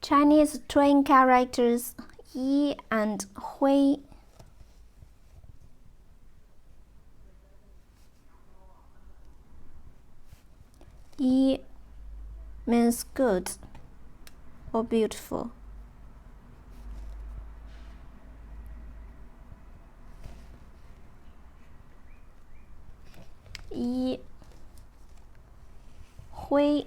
Chinese twin characters yi and hui. Yi means good or beautiful. Yi hui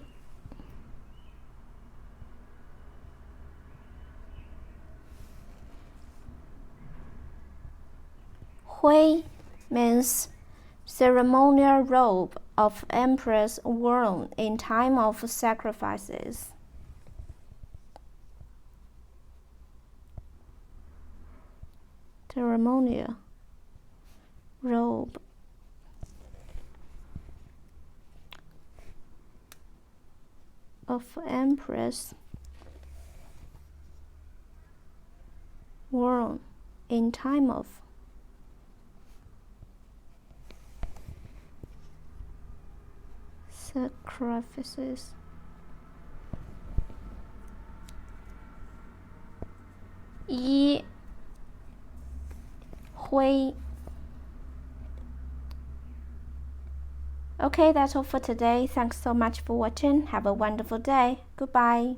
hui means ceremonial robe of empress worn in time of sacrifices. Ceremonial robe of empress worn in time of sacrifices. Yi hui. Okay, that's all for today. Thanks so much for watching. Have a wonderful day. Goodbye.